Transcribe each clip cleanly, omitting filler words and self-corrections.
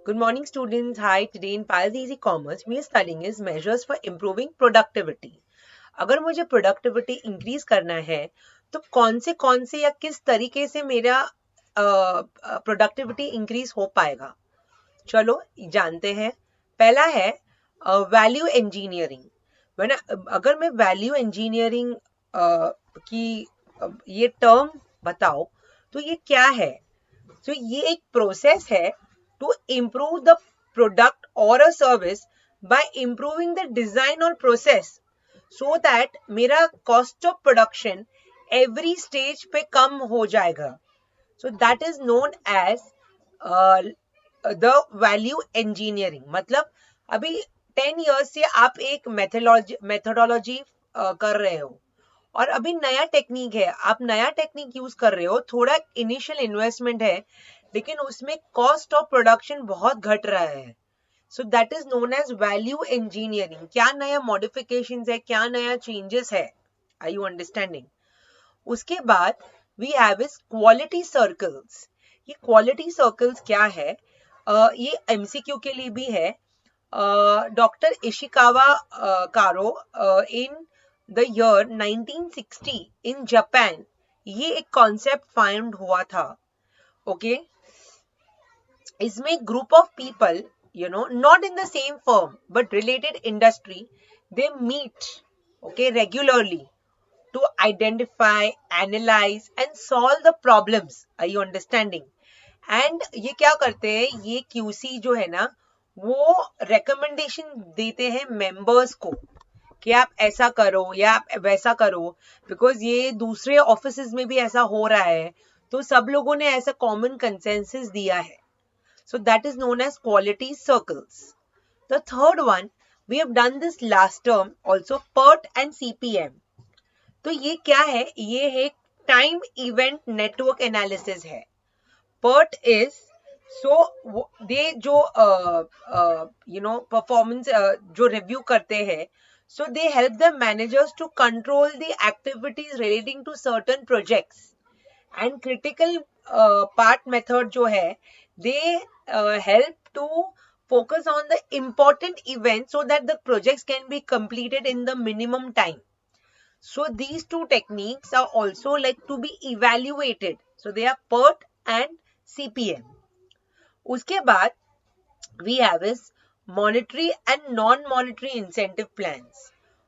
Good morning, students. Hi, today in Piles Easy Commerce, we are studying is measures for improving productivity. अगर मुझे productivity increase करना है, तो कौन से या किस तरीके से मेरा productivity increase हो पाएगा? चलो जानते हैं. पहला है value engineering. अगर मैं value engineering की ये term बताओ, तो ये क्या है? तो ये एक प्रोसेस है to improve the product or a service by improving the design or process so that मेरा cost of production every stage पे कम हो जाएगा. So that is known as uh, the value engineering. मतलब अभी 10 years से आप एक methodology कर रहे हो और अभी नया टेक्निक है, आप नया टेक्निक यूज कर रहे हो, थोड़ा इनिशियल इन्वेस्टमेंट है, लेकिन उसमें कॉस्ट ऑफ प्रोडक्शन बहुत घट रहा है. So that is known as value engineering. क्या नया मॉडिफिकेशन है, क्या नया चेंजेस है. Are you understanding? उसके बाद we have is quality circles. ये क्वालिटी सर्कल्स क्या है? ये एमसीक्यू के लिए भी है. Doctor Ishikawa Kaoru in the year 1960 in Japan ये एक कॉन्सेप्ट फाइंड हुआ था. ओके इसमें group of people not in the same firm but related industry they meet regularly to identify, analyze and solve the problems. Are you understanding? And ये क्या करते हैं, ये QC जो है ना, वो recommendation देते हैं members को कि आप ऐसा करो या आप वैसा करो, because ये दूसरे offices में भी ऐसा हो रहा है, तो सब लोगों ने ऐसा common consensus दिया है. So that is known as quality circles. The third one, we have done this last term also, PERT and CPM. तो ये क्या है? ये एक टाइम इवेंट नेटवर्क एनालिसिस है. PERT इज दे जो परफॉर्मेंस जो रिव्यू करते हैं, so they help the managers to control the activities relating to certain projects. And critical part method जो है, they help to focus on the important events so that the projects can be completed in the minimum time. So these two techniques are also like to be evaluated. So they are PERT and CPM. उसके बाद we have is monetary and non-monetary incentive plans.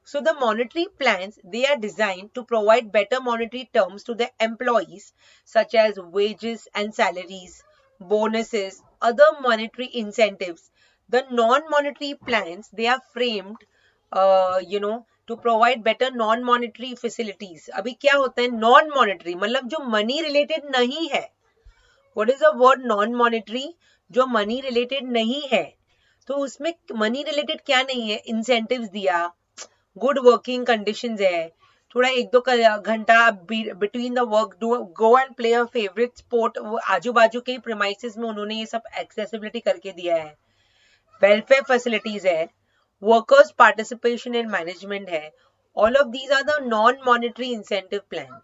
So the monetary plans, they are designed to provide better monetary terms to the employees such as wages and salaries, bonuses, other monetary incentives. The non-monetary plans, they are framed to provide better non-monetary facilities. अभी क्या होता है non-monetary? मतलब जो money related नहीं है. What is the word non-monetary? जो money related नहीं है, तो उसमें money related क्या नहीं है? Incentives दिया, good working conditions है, थोड़ा 1-2 घंटा between the work go and play a favorite sport. वो आजू बाजू के premises में उन्होंने ये सब accessibility करके दिया है. Welfare facilities है, workers participation in management है. All of these are the non-monetary incentive plans.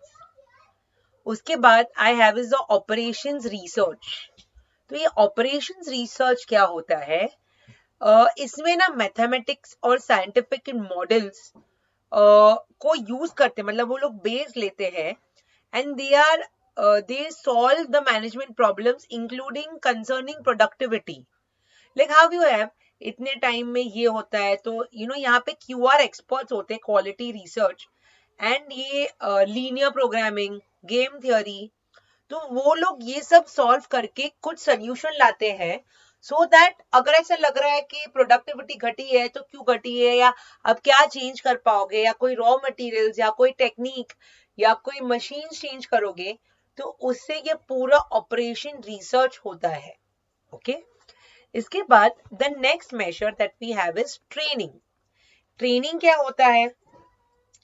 उसके बाद I have is the operations research. तो ये operations research क्या होता है? इसमें ना मैथमेटिक्स और साइंटिफिक मॉडल्स को यूज करते हैं, मतलब वो लोग बेस लेते हैं and they solve the management problems including concerning productivity. Like how you have इतने टाइम में ये होता है, तो यहाँ पे QR एक्सपर्ट्स होते हैं, क्वालिटी रिसर्च एंड ये लीनियर प्रोग्रामिंग, गेम थियोरी. तो वो लोग ये सब सॉल्व करके कुछ सोल्यूशन लाते हैं सो दैट अगर ऐसा लग रहा है कि प्रोडक्टिविटी घटी है तो क्यों घटी है, या अब क्या चेंज कर पाओगे, या कोई रॉ मटेरियल्स या कोई टेक्निक या कोई मशीन चेंज करोगे, तो उससे ये पूरा ऑपरेशन रिसर्च होता है. ओके इसके बाद the next major that we have is training. Training क्या होता है?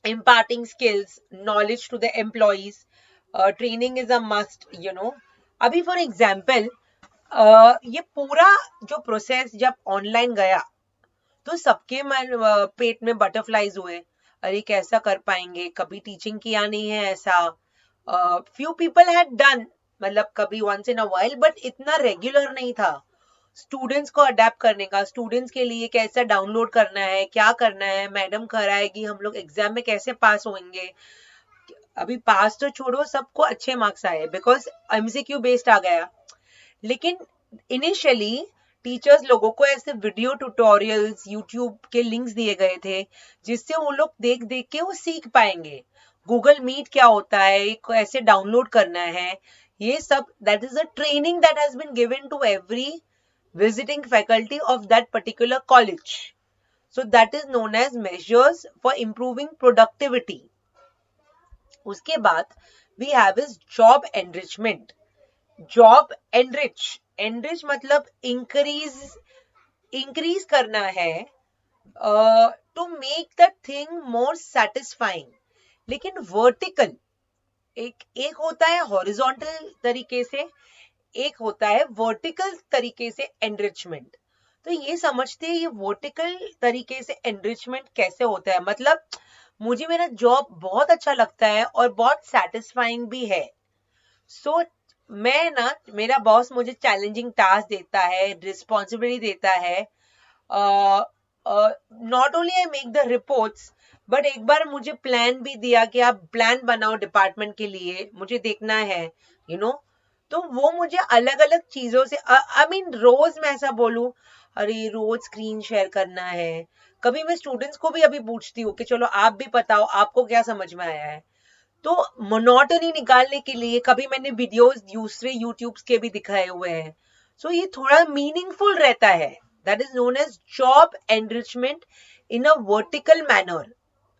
imparting skills, knowledge to the employees. Training is a must, अभी फॉर एग्जाम्पल ये पूरा जो प्रोसेस जब ऑनलाइन गया तो सबके पेट में बटरफ्लाईज हुए. अरे कैसा कर पाएंगे, कभी टीचिंग किया नहीं है ऐसा. फ्यू पीपल हैड डन, मतलब कभी once in a while, but इतना रेगुलर नहीं था. स्टूडेंट्स को अडेप्ट करने का, स्टूडेंट्स के लिए कैसा डाउनलोड करना है, क्या करना है, मैडम कराएगी, हम लोग एग्जाम में कैसे पास होंगे। अभी पास तो छोड़ो, सबको अच्छे मार्क्स आए बिकॉज एमसीक्यू बेस्ड आ गया। लेकिन इनिशियली टीचर्स लोगों को ऐसे वीडियो ट्यूटोरियल्स यूट्यूब के लिंक्स दिए गए थे जिससे वो लोग देख देख के वो सीख पाएंगे। गूगल मीट क्या होता है, कैसे डाउनलोड करना है, ये सब that is a training that has been given to every visiting faculty of that particular college. So that is known as measures for improving productivity. उसके बाद we have is job enrichment. Job enrich मतलब increase करना है to make the thing more satisfying. लेकिन vertical एक होता है horizontal तरीके से, एक होता है वर्टिकल तरीके से एनरिचमेंट। तो ये समझते हैं ये वर्टिकल तरीके से एनरिचमेंट कैसे होता है। मतलब मुझे मेरा जॉब बहुत अच्छा लगता है और बहुत सेटिस्फाइंग भी है। सो मैं ना, मेरा बॉस मुझे चैलेंजिंग टास्क देता है, रिस्पॉन्सिबिलिटी देता है। Not only I make the reports, but एक बार मुझे प्लान भी दिया कि आप प्लान बनाओ डिपार्टमेंट के लिए, मुझे देखना है यू नो। तो वो मुझे अलग अलग चीजों से आई मीन रोज मैं ऐसा बोलूं, अरे रोज स्क्रीन शेयर करना है। कभी मैं स्टूडेंट्स को भी अभी पूछती हूँ कि चलो आप भी बताओ आपको क्या समझ में आया है। तो मोनोटनी निकालने के लिए कभी मैंने वीडियोस दूसरे यूट्यूब के भी दिखाए हुए हैं। सो ये थोड़ा मीनिंगफुल रहता है। That is known as job enrichment in a vertical manner.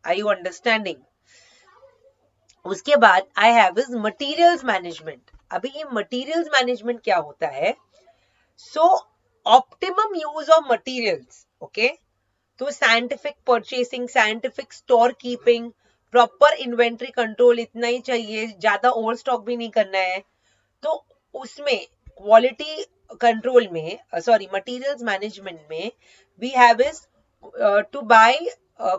Are you understanding? उसके बाद I have is materials management. अभी ये मटेरियल्स मैनेजमेंट क्या होता है? So optimum use of materials, okay. तो scientific purchasing, scientific store keeping, proper inventory control, इतना ही चाहिए, ज्यादा ओवर स्टॉक भी नहीं करना है। तो उसमें क्वालिटी कंट्रोल में, सॉरी मटेरियल्स मैनेजमेंट में we have is to buy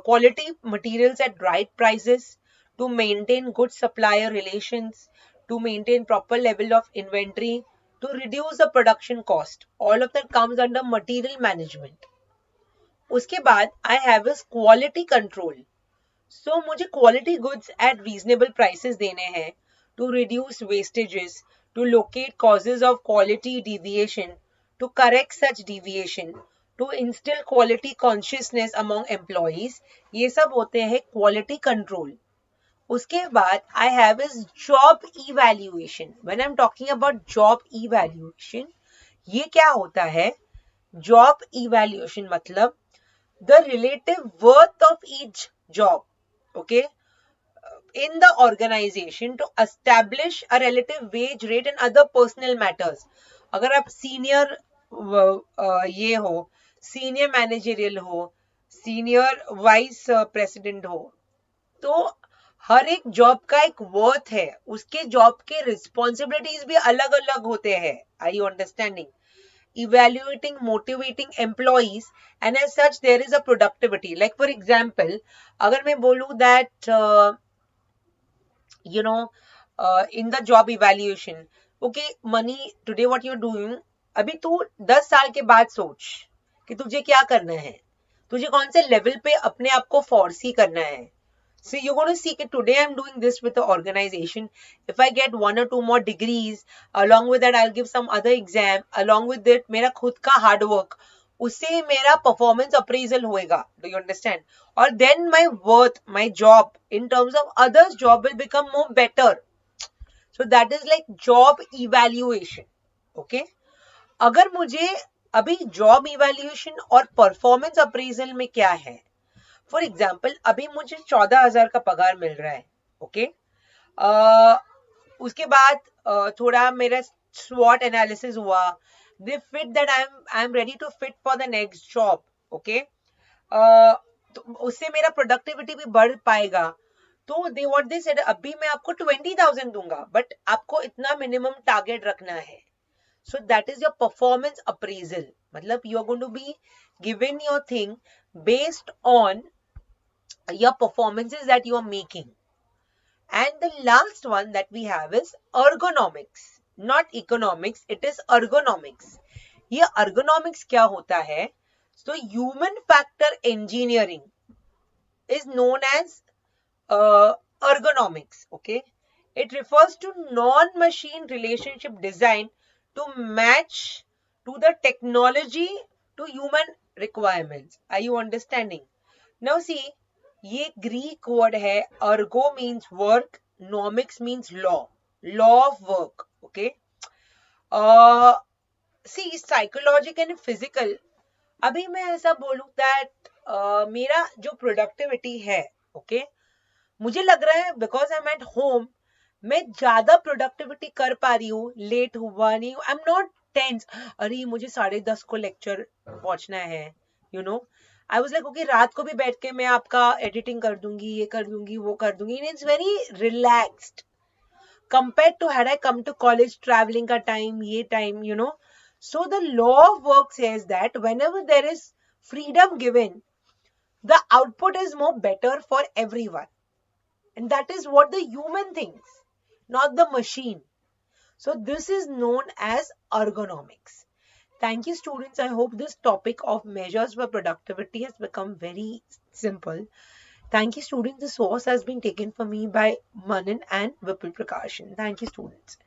quality materials at right prices, to maintain good supplier relations, to maintain proper level of inventory, to reduce the production cost. All of that comes under material management. उसके बाद I have is quality control. So मुझे quality goods at reasonable prices देने हैं, to reduce wastages, to locate causes of quality deviation, to correct such deviation, to instill quality consciousness among employees. ये सब होते हैं quality control. उसके बाद I have is job evaluation. When I'm talking about job evaluation, ये क्या होता है? Job evaluation मतलब the relative worth of each job, okay, in the organization to establish a relative wage rate and other personal matters. अगर आप senior ये हो, senior managerial हो, सीनियर वाइस प्रेसिडेंट हो, तो हर एक जॉब का एक वर्थ है, उसके जॉब के रिस्पॉन्सिबिलिटीज भी अलग अलग होते हैं। Are you understanding? Evaluating, motivating employees, and as such there is a productivity. Like for example, अगर मैं बोलूँ that in the job evaluation, okay, money today what you're doing, अभी तू 10 साल के बाद सोच कि तुझे क्या करना है, तुझे कौन से लेवल पे अपने आप को फोर्सी करना है। So you're going to see that today I'm doing this with the organization. If I get 1 or 2 more degrees, along with that I'll give some other exam, along with it मेरा खुद का hard work, उससे मेरा performance appraisal होएगा. Do you understand? और then my worth, my job in terms of others job will become more better. So that is like job evaluation. Okay? अगर मुझे अभी job evaluation और performance appraisal में क्या है? फॉर एग्जाम्पल अभी मुझे 14,000 का पगार मिल रहा है, ओके। उसके बाद थोड़ा मेरा स्वॉट एनालिसिस हुआ, they fit that I am ready to fit for the next job, okay. तो उससे मेरा प्रोडक्टिविटी भी बढ़ पाएगा। तो दे व्हाट दे सेड, अभी मैं आपको 20,000 दूंगा, बट आपको इतना मिनिमम टारगेट रखना है। So that is your performance appraisal. मतलब you are going to be given your thing based on your performances that you are making. And the last one that we have is ergonomics, not economics, it is ergonomics. ये ergonomics क्या होता है? So human factor engineering is known as ergonomics. Okay, it refers to non-machine relationship design to match to the technology to human requirements. Are you understanding? Now see, ये Greek word है. Ergo means work, nomics means law, law of work. Okay. See, psychological and physical. अभी मैं ऐसा बोलूं that मेरा जो productivity है, okay, मुझे लग रहा है because I am at home मैं ज्यादा प्रोडक्टिविटी कर पा रही हूँ, लेट हुआ नहीं, आई एम नॉट टेंस, अरे मुझे 10:30 को लेक्चर पहुंचना है, you know, I was like okay रात को भी बैठ के मैं आपका एडिटिंग कर दूंगी, ये कर दूंगी, वो कर दूंगी, it's very relaxed compared to had I come to college, traveling ka time, ye time, you know. So the law of work says that whenever there is freedom given, the output is more better for everyone. And that is what the human thinks, not the machine. So this is known as ergonomics. Thank you, students. I hope this topic of measures for productivity has become very simple. Thank you, students. This source has been taken for me by Manan and Vipul Prakashan. Thank you, students.